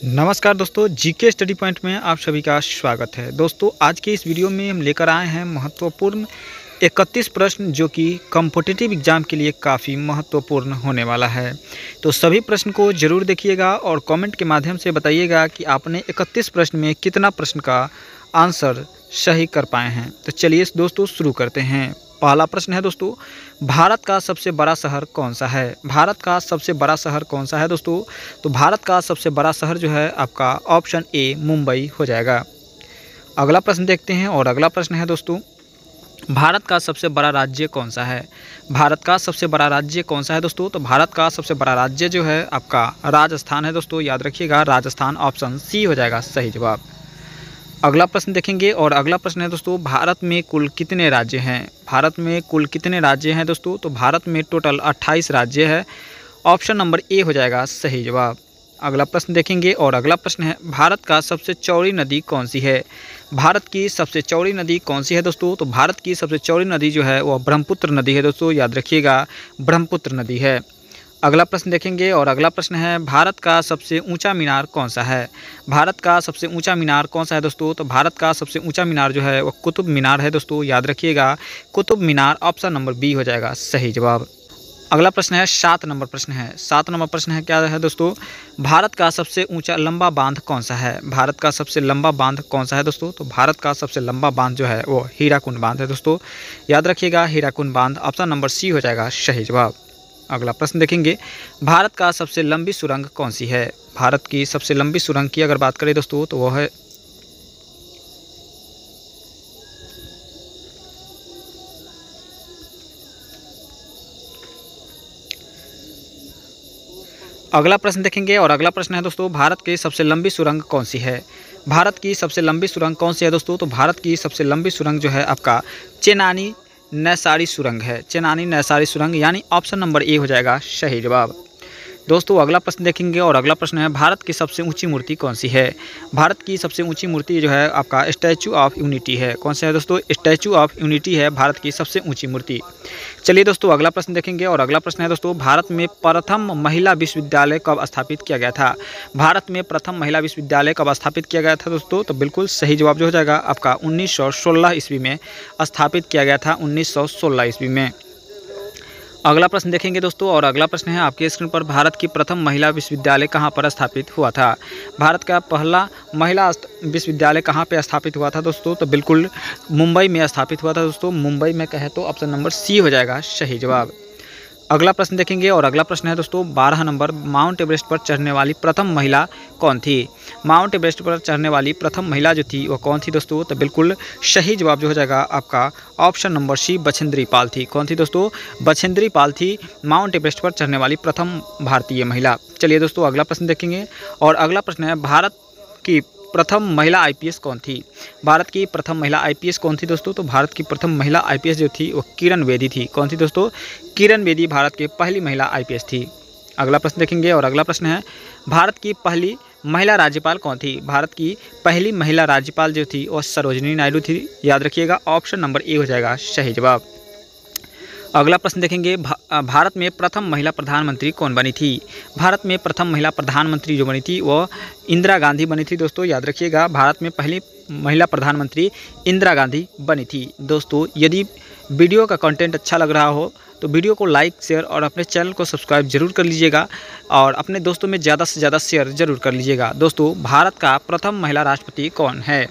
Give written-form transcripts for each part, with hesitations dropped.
नमस्कार दोस्तों, GK study point में आप सभी का स्वागत है। दोस्तों आज के इस वीडियो में हम लेकर आए हैं महत्वपूर्ण 31 प्रश्न जो कि कॉम्पिटिटिव एग्ज़ाम के लिए काफ़ी महत्वपूर्ण होने वाला है। तो सभी प्रश्न को ज़रूर देखिएगा और कमेंट के माध्यम से बताइएगा कि आपने 31 प्रश्न में कितना प्रश्न का आंसर सही कर पाए हैं। तो चलिए दोस्तों शुरू करते हैं। पहला प्रश्न है दोस्तों, भारत का सबसे बड़ा शहर कौन सा है? भारत का सबसे बड़ा शहर कौन सा है दोस्तों? तो भारत का सबसे बड़ा शहर जो है आपका ऑप्शन ए मुंबई हो जाएगा। अगला प्रश्न देखते हैं और अगला प्रश्न है दोस्तों, भारत का सबसे बड़ा राज्य कौन सा है? भारत का सबसे बड़ा राज्य कौन सा है दोस्तों? तो भारत का सबसे बड़ा राज्य जो है आपका राजस्थान है दोस्तों, याद रखिएगा राजस्थान, ऑप्शन सी हो जाएगा सही जवाब। अगला प्रश्न देखेंगे और अगला प्रश्न है दोस्तों, भारत में कुल कितने राज्य हैं? भारत में कुल कितने राज्य हैं दोस्तों? तो भारत में टोटल 28 राज्य है, ऑप्शन नंबर ए हो जाएगा सही जवाब। अगला प्रश्न देखेंगे और अगला प्रश्न है, भारत का सबसे चौड़ी नदी कौन सी है? भारत की सबसे चौड़ी नदी कौन सी है दोस्तों? तो भारत की सबसे चौड़ी नदी जो है वह ब्रह्मपुत्र नदी है दोस्तों, याद रखिएगा ब्रह्मपुत्र नदी है। अगला प्रश्न देखेंगे और अगला प्रश्न है, भारत का सबसे ऊंचा मीनार कौन सा है? भारत का सबसे ऊंचा मीनार कौन सा है दोस्तों? तो भारत का सबसे ऊंचा मीनार जो है वह कुतुब मीनार है दोस्तों, याद रखिएगा Qutub Minar, option number B हो जाएगा सही जवाब। अगला प्रश्न है 7 नंबर प्रश्न है। 7 नंबर प्रश्न है क्या है दोस्तों, भारत का सबसे ऊंचा लंबा बांध कौन सा है? भारत का सबसे लंबा बांध कौन सा है दोस्तों? तो भारत का सबसे लंबा बांध जो है वो हीराकुंड बांध है दोस्तों, याद रखिएगा हीराकुंड बांध, ऑप्शन नंबर सी हो जाएगा सही जवाब। अगला प्रश्न देखेंगे, भारत का सबसे लंबी सुरंग कौन सी है? भारत की सबसे लंबी सुरंग की अगर बात करें दोस्तों तो वह है अगला प्रश्न देखेंगे और अगला प्रश्न है दोस्तों, भारत की सबसे लंबी सुरंग कौन सी है? भारत की सबसे लंबी सुरंग कौन सी है दोस्तों? तो भारत की सबसे लंबी सुरंग जो है आपका चेनानी नैसारी सुरंग है, चेनानी नैसारी सुरंग, यानी ऑप्शन नंबर ए हो जाएगा सही जवाब। दोस्तों अगला प्रश्न देखेंगे और अगला प्रश्न है, भारत की सबसे ऊंची मूर्ति कौन सी है? भारत की सबसे ऊंची मूर्ति जो है आपका स्टैचू ऑफ यूनिटी है। कौन सा है दोस्तों? स्टैचू ऑफ यूनिटी है भारत की सबसे ऊंची मूर्ति। चलिए दोस्तों अगला प्रश्न देखेंगे और अगला प्रश्न है दोस्तों, भारत में प्रथम महिला विश्वविद्यालय कब स्थापित किया गया था? भारत में प्रथम महिला विश्वविद्यालय कब स्थापित किया गया था दोस्तों? तो बिल्कुल सही जवाब जो हो जाएगा आपका 1916 ईस्वी में स्थापित किया गया था, 1916 ईस्वी में। अगला प्रश्न देखेंगे दोस्तों और अगला प्रश्न है आपके स्क्रीन पर, भारत की प्रथम महिला विश्वविद्यालय कहाँ पर स्थापित हुआ था? भारत का पहला महिला विश्वविद्यालय कहाँ पे स्थापित हुआ था दोस्तों? तो बिल्कुल मुंबई में स्थापित हुआ था दोस्तों, मुंबई में कहे तो ऑप्शन नंबर सी हो जाएगा सही जवाब। अगला प्रश्न देखेंगे और अगला प्रश्न है दोस्तों, 12 नंबर, माउंट एवरेस्ट पर चढ़ने वाली प्रथम महिला कौन थी? माउंट एवरेस्ट पर चढ़ने वाली प्रथम महिला जो थी वो कौन थी दोस्तों? तो बिल्कुल सही जवाब जो हो जाएगा आपका option number C Bachendri Pal थी। कौन थी दोस्तों? बछेंद्री पाल थी माउंट एवरेस्ट पर चढ़ने वाली प्रथम भारतीय महिला। चलिए दोस्तों अगला प्रश्न देखेंगे और अगला प्रश्न है, भारत की प्रथम महिला आईपीएस कौन थी? भारत की प्रथम महिला आईपीएस कौन थी दोस्तों? तो भारत की प्रथम महिला आईपीएस जो थी वो किरण बेदी थी। कौन थी दोस्तों? किरण बेदी भारत की पहली महिला आईपीएस थी। अगला प्रश्न देखेंगे और अगला प्रश्न है, भारत की पहली महिला राज्यपाल कौन थी? भारत की पहली महिला राज्यपाल जो थी वो सरोजिनी नायडू थी, याद रखिएगा ऑप्शन नंबर ए हो जाएगा सही जवाब। अगला प्रश्न देखेंगे, भारत में प्रथम महिला प्रधानमंत्री कौन बनी थी? भारत में प्रथम महिला प्रधानमंत्री जो बनी थी वो इंदिरा गांधी बनी थी दोस्तों, याद रखिएगा भारत में पहली महिला प्रधानमंत्री इंदिरा गांधी बनी थी। दोस्तों यदि वीडियो का कंटेंट अच्छा लग रहा हो तो वीडियो को लाइक, शेयर और अपने चैनल को सब्सक्राइब जरूर कर लीजिएगा और अपने दोस्तों में ज़्यादा से ज़्यादा शेयर जरूर कर लीजिएगा। दोस्तों भारत का प्रथम महिला राष्ट्रपति कौन है?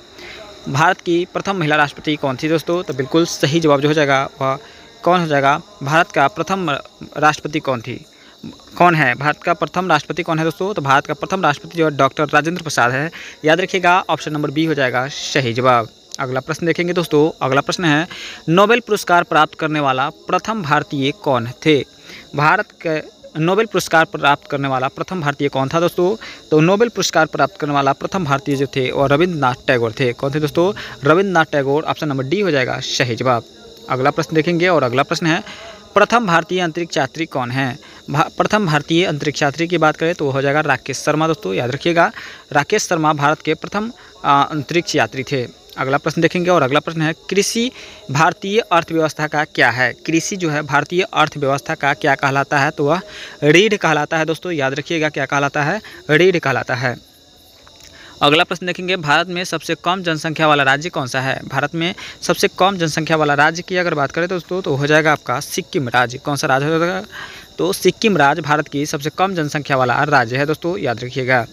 भारत की प्रथम महिला राष्ट्रपति कौन थी दोस्तों? तो बिल्कुल सही जवाब जो हो जाएगा वह कौन हो जाएगा, भारत का प्रथम राष्ट्रपति कौन थी, कौन है? भारत का प्रथम राष्ट्रपति कौन है दोस्तों? तो भारत का प्रथम राष्ट्रपति जो है डॉक्टर राजेंद्र प्रसाद है, याद रखिएगा ऑप्शन नंबर बी हो जाएगा सही जवाब। अगला प्रश्न देखेंगे दोस्तों, अगला प्रश्न है, नोबेल पुरस्कार प्राप्त करने वाला प्रथम भारतीय कौन थे? भारत के नोबेल पुरस्कार प्राप्त करने वाला प्रथम भारतीय कौन था दोस्तों? तो नोबेल पुरस्कार प्राप्त करने वाला प्रथम भारतीय जो थे वो रविंद्रनाथ टैगोर थे। कौन थे दोस्तों? Rabindranath Tagore, option number D हो जाएगा सही जवाब। अगला प्रश्न देखेंगे और अगला प्रश्न है, प्रथम भारतीय अंतरिक्ष यात्री कौन है? प्रथम भारतीय अंतरिक्ष यात्री की बात करें तो वो हो जाएगा राकेश शर्मा दोस्तों, याद रखिएगा राकेश शर्मा भारत के प्रथम अंतरिक्ष यात्री थे। अगला प्रश्न देखेंगे और अगला प्रश्न है, कृषि भारतीय अर्थव्यवस्था का क्या है? कृषि जो है भारतीय अर्थव्यवस्था का क्या कहलाता है? तो वह रीढ़ कहलाता है दोस्तों, याद रखिएगा क्या कहलाता है? रीढ़ कहलाता है। अगला प्रश्न देखेंगे, भारत में सबसे कम जनसंख्या वाला राज्य कौन सा है? भारत में सबसे कम जनसंख्या वाला राज्य की अगर बात करें दोस्तों तो हो जाएगा आपका सिक्किम राज्य। कौन सा राज्य हो जाएगा? तो सिक्किम राज्य भारत की सबसे कम जनसंख्या वाला राज्य है दोस्तों, याद रखिएगा।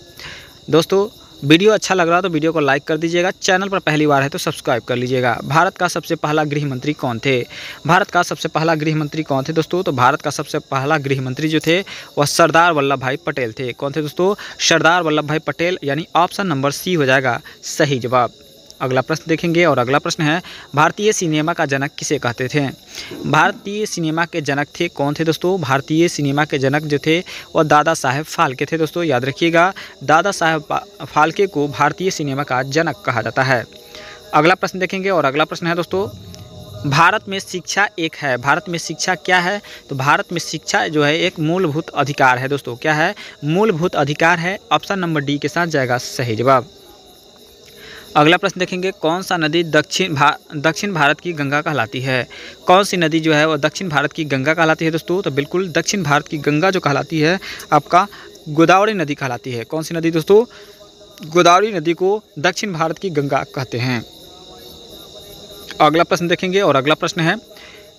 दोस्तों वीडियो अच्छा लग रहा है तो वीडियो को लाइक कर दीजिएगा, चैनल पर पहली बार है तो सब्सक्राइब कर लीजिएगा। भारत का सबसे पहला गृह मंत्री कौन थे? भारत का सबसे पहला गृह मंत्री कौन थे दोस्तों? तो भारत का सबसे पहला गृह मंत्री जो थे वह सरदार वल्लभ भाई पटेल थे। कौन थे दोस्तों? सरदार वल्लभ भाई पटेल, यानी ऑप्शन नंबर सी हो जाएगा सही जवाब। अगला प्रश्न देखेंगे और अगला प्रश्न है, भारतीय सिनेमा का जनक किसे कहते थे? भारतीय सिनेमा के जनक थे कौन थे दोस्तों? भारतीय सिनेमा के जनक जो थे वो दादा साहेब फाल्के थे दोस्तों, याद रखिएगा। दादा साहेब फाल्के को भारतीय सिनेमा का जनक कहा जाता है। अगला प्रश्न देखेंगे और अगला प्रश्न है दोस्तों, भारत में शिक्षा एक है। भारत में शिक्षा क्या है? तो भारत में शिक्षा जो है एक मूलभूत अधिकार है दोस्तों। क्या है? मूलभूत अधिकार है। ऑप्शन नंबर डी के साथ जाएगा सही जवाब। अगला प्रश्न देखेंगे, कौन सा नदी दक्षिण भारत की गंगा कहलाती है? कौन सी नदी जो है वो दक्षिण भारत की गंगा कहलाती है दोस्तों? तो बिल्कुल दक्षिण भारत की गंगा जो कहलाती है आपका गोदावरी नदी कहलाती है। कौन सी नदी दोस्तों? गोदावरी नदी को दक्षिण भारत की गंगा कहते हैं। अगला प्रश्न देखेंगे और अगला प्रश्न है,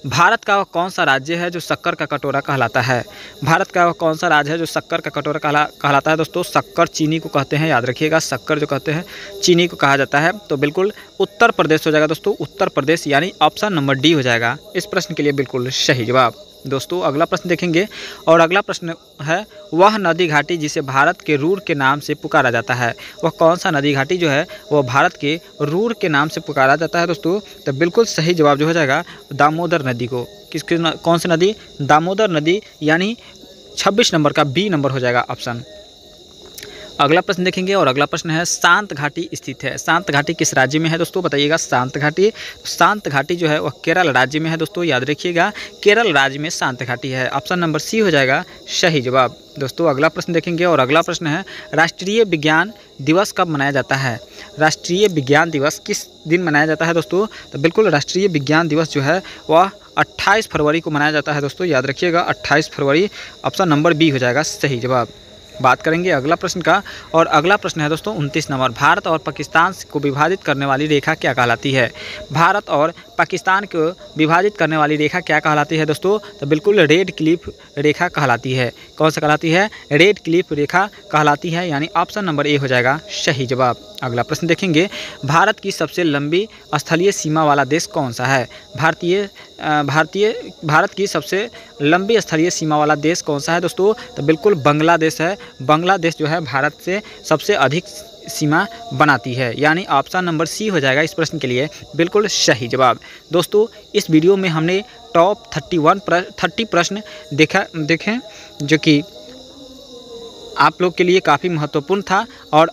भारत का वह कौन सा राज्य है जो शक्कर का कटोरा कहलाता है? भारत का वह कौन सा राज्य है जो शक्कर का कटोरा कहलाता है दोस्तों? शक्कर चीनी को कहते हैं, याद रखिएगा। शक्कर जो कहते हैं चीनी को कहा जाता है। तो बिल्कुल उत्तर प्रदेश हो जाएगा दोस्तों, उत्तर प्रदेश, यानी ऑप्शन नंबर डी हो जाएगा इस प्रश्न के लिए बिल्कुल सही जवाब। दोस्तों अगला प्रश्न देखेंगे और अगला प्रश्न है, वह नदी घाटी जिसे भारत के रूर के नाम से पुकारा जाता है, वह कौन सा नदी घाटी जो है वह भारत के रूर के नाम से पुकारा जाता है दोस्तों? तो बिल्कुल सही जवाब जो हो जाएगा दामोदर नदी को। कौन सी नदी? दामोदर नदी, यानी 26 नंबर का बी नंबर हो जाएगा ऑप्शन। अगला प्रश्न देखेंगे और अगला प्रश्न है, शांत घाटी स्थित है। शांत घाटी किस राज्य में है दोस्तों? बताइएगा। शांत घाटी जो है वह केरल राज्य में है दोस्तों, याद रखिएगा। केरल राज्य में शांत घाटी है। ऑप्शन नंबर सी हो जाएगा सही जवाब। दोस्तों अगला प्रश्न देखेंगे और अगला प्रश्न है, राष्ट्रीय विज्ञान दिवस कब मनाया जाता है? राष्ट्रीय विज्ञान दिवस किस दिन मनाया जाता है दोस्तों? तो बिल्कुल राष्ट्रीय विज्ञान दिवस जो है वह 28 फरवरी को मनाया जाता है दोस्तों, याद रखिएगा। 28 फरवरी, ऑप्शन नंबर बी हो जाएगा सही जवाब। बात करेंगे अगला प्रश्न का और अगला प्रश्न है दोस्तों 29 नंबर, भारत और पाकिस्तान को विभाजित करने वाली रेखा क्या कहलाती है? भारत और पाकिस्तान को विभाजित करने वाली रेखा क्या कहलाती है दोस्तों? तो बिल्कुल रेड क्लिफ रेखा कहलाती है। कौन सा कहलाती है? रेड क्लिफ रेखा कहलाती है, यानी ऑप्शन नंबर ए हो जाएगा सही जवाब। अगला प्रश्न देखेंगे, भारत की सबसे लंबी स्थलीय सीमा वाला देश कौन सा है? भारत की सबसे लंबी स्थलीय सीमा वाला देश कौन सा है दोस्तों? तो बिल्कुल बांग्लादेश है। बांग्लादेश जो है भारत से सबसे अधिक सीमा बनाती है, यानी ऑप्शन नंबर सी हो जाएगा इस प्रश्न के लिए बिल्कुल सही जवाब। दोस्तों इस वीडियो में हमने टॉप 30 प्रश्न देखें जो कि आप लोग के लिए काफ़ी महत्वपूर्ण था। और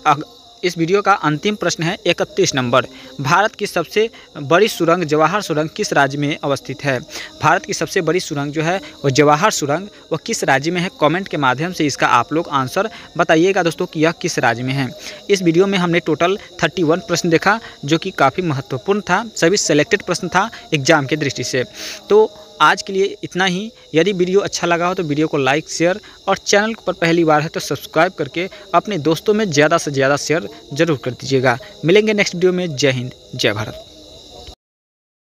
इस वीडियो का अंतिम प्रश्न है 31 नंबर, भारत की सबसे बड़ी सुरंग जवाहर सुरंग किस राज्य में अवस्थित है? भारत की सबसे बड़ी सुरंग जो है वो जवाहर सुरंग वो किस राज्य में है? कमेंट के माध्यम से इसका आप लोग आंसर बताइएगा दोस्तों कि यह किस राज्य में है। इस वीडियो में हमने टोटल 31 प्रश्न देखा जो कि काफ़ी महत्वपूर्ण था, सभी सेलेक्टेड प्रश्न था एग्जाम की दृष्टि से। तो आज के लिए इतना ही। यदि वीडियो अच्छा लगा हो तो वीडियो को लाइक, शेयर और चैनल पर पहली बार है तो सब्सक्राइब करके अपने दोस्तों में ज़्यादा से ज़्यादा शेयर जरूर कर दीजिएगा। मिलेंगे नेक्स्ट वीडियो में। जय हिंद, जय भारत।